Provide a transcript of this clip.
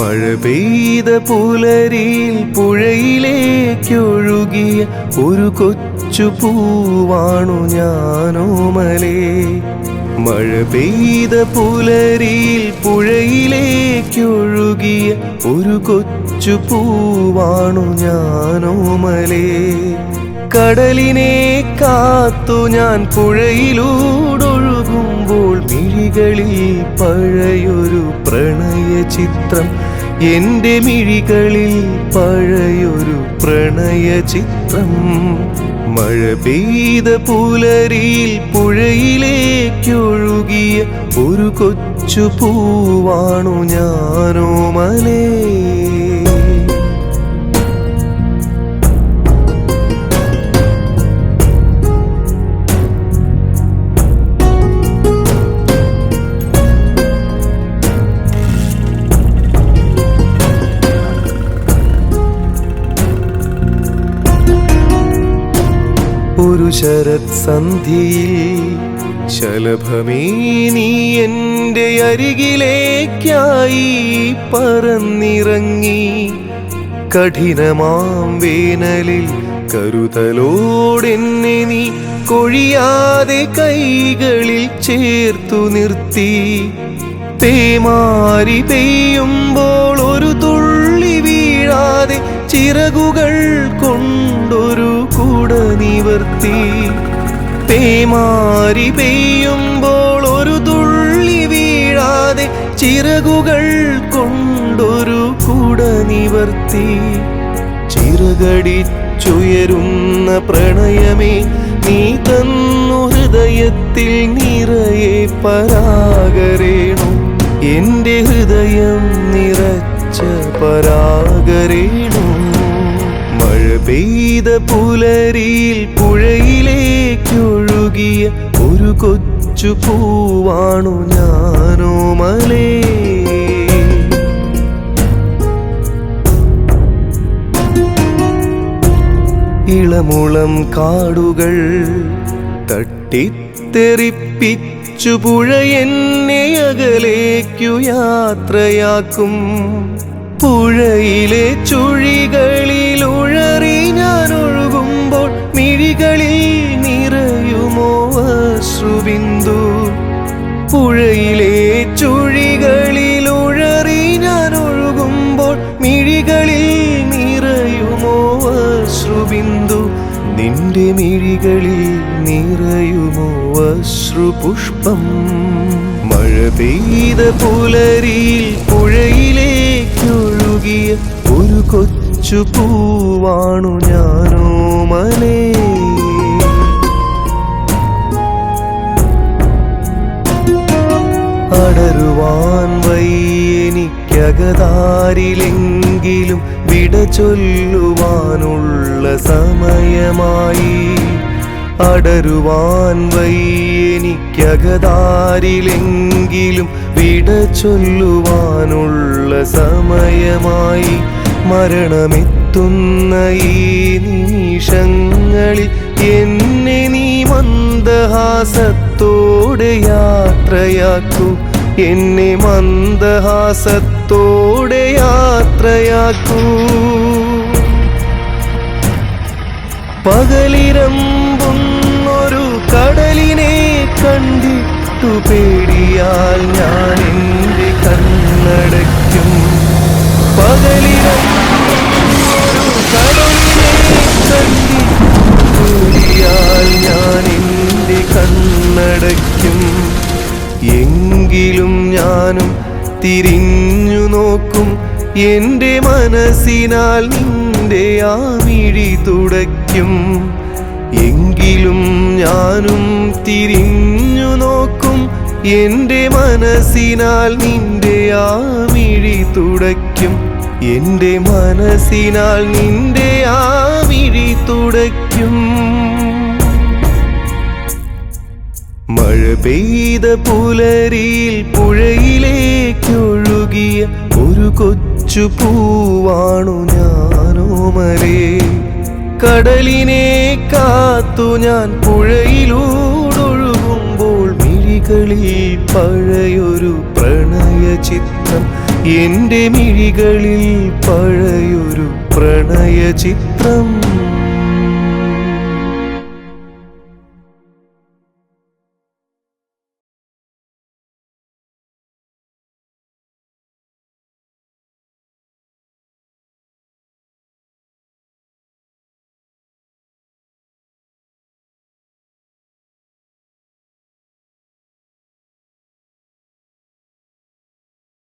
മഴ പെയ്ത പുലരിയിൽ പുഴയിലേക്കൊഴുകിയ ഒരു കൊച്ചു പൂവാണു ഞാനോമലേ. മഴ പെയ്ത പുലരിയിൽ പുഴയിലേക്കൊഴുകിയ ഒരു കൊച്ചു പൂവാണു ഞാനോമലേ. കടലിനെ കാത്തു ഞാൻ പുഴയിലൂടൊഴുകുമ്പോൾ മിഴികളിൽ പഴയൊരു പ്രണയ ചിത്രം, എൻ്റെ മിഴികളിൽ പഴയൊരു പ്രണയ ചിത്രം. മഴ പെയ്ത പുലരിയിൽ പുഴയിലേക്കൊഴുകിയ ഒരു കൊച്ചു പൂവാണു ഞാനോമലേ. ഒരു ശരത് സന്ധ്യയിൽ ശലഭമേ നീ എൻ്റെ അരികിലേക്കായി പറന്നിറങ്ങി. കഠിനമാം വേനലിൽ കരുതലോടെന്നെ നീ കൊഴിയാതെ കൈകളിൽ ചേർത്തു നിർത്തി. പേമാരി പെയ്യുമ്പോൾ ഒരു തുള്ളി വീഴാതെ ചിറകുകൾ കൊണ്ടൊരു കുട നിവർത്തി. പേമാരി പെയ്യുമ്പോൾ ഒരു തുള്ളി വീഴാതെ ചിറകുകൾ കൊണ്ടൊരു കുട നിവർത്തി. ചിറകടിച്ചുയരുന്ന പ്രണയമേ നീ തന്നു ഹൃദയത്തിൽ നിറയെ പരാഗരേണു, എൻ്റെ ഹൃദയം നിറച്ച പരാഗരേണു. മഴ പെയ്ത പുലരിയിൽ പുഴയിലേക്കൊഴുകിയ ഒരു കൊച്ചു പൂവാണു ഞാനോമലേ. ഇളമുളം കാടുകൾ തട്ടിത്തെറിപ്പിച്ചു പുഴ എന്നെ അകലേക്കു യാത്രയാക്കും. പുഴയിലെ ചുഴികളിൽ ഉഴറി ഞാൻ ഒഴുകുമ്പോൾ മിഴികളിൽ നിറയുമോ അശ്രുബിന്ദു. പുഴയിലെ ചുഴികളിൽ ഉഴറി ഞാൻ ഒഴുകുമ്പോൾ മിഴികളിൽ നിറയുമോ അശ്രുബിന്ദു. നിന്റെ മിഴികളിൽ നിറയുമോ അശ്രുപുഷ്പം. മഴ പെയ്ത പുലരിയിൽ പുഴയിലേക്കൊഴുകിയ ഒരു കൊച്ചു പൂവാണു ഞാനോമലേ. അടരുവാൻ വയ്യെനിക്കകതാരിലെങ്കിലും വിട ചൊല്ലുവാനുള്ള സമയമായി. അടരുവാൻ വയ്യെനിക്കകതാരിലെങ്കിലും വിട ചൊല്ലുവാനുള്ള സമയമായി. മരണമെത്തുന്ന ഈ നിമിഷങ്ങളിൽ എന്നെ നീ മന്ദഹാസത്തോടെ യാത്രയാക്കൂ, എന്നെ മന്ദഹാസത്തോടെ യാത്രയാക്കൂ. പകലിരമ്പുന്നൊരു കടലിനെ കണ്ടിട്ടു പേടിയാൽ ഞാൻ എൻ്റെ കണ്ണടയ്ക്കും. പകലിരമ്പുന്നൊരു കടലിനെ കണ്ടിട്ടു പേടിയാൽ ഞാൻ എൻ്റെ കണ്ണടയ്ക്കും. എങ്കിലും ഞാനും തിരിഞ്ഞു നോക്കും, എൻ്റെ മനസ്സിനാൽ നിന്റെ ആ മിഴി തുടയ്ക്കും. എങ്കിലും ഞാനും തിരിഞ്ഞു നോക്കും, എൻ്റെ മനസ്സിനാൽ നിന്റെ ആ മിഴി തുടയ്ക്കും. എൻ്റെ മനസ്സിനാൽ നിന്റെ ആ മിഴി തുടയ്ക്കും. മഴ പെയ്ത പുലരിയിൽ പുഴയിലേക്കൊഴുകിയ ഒരു കൊച്ചു പൂവാണു ഞാനോമലേ. കടലിനെ കാത്തു ഞാൻ പുഴയിലൂടൊഴുകുമ്പോൾ മിഴികളിൽ പഴയൊരു പ്രണയ ചിത്രം, എൻ്റെ മിഴികളിൽ പഴയൊരു പ്രണയ ചിത്രം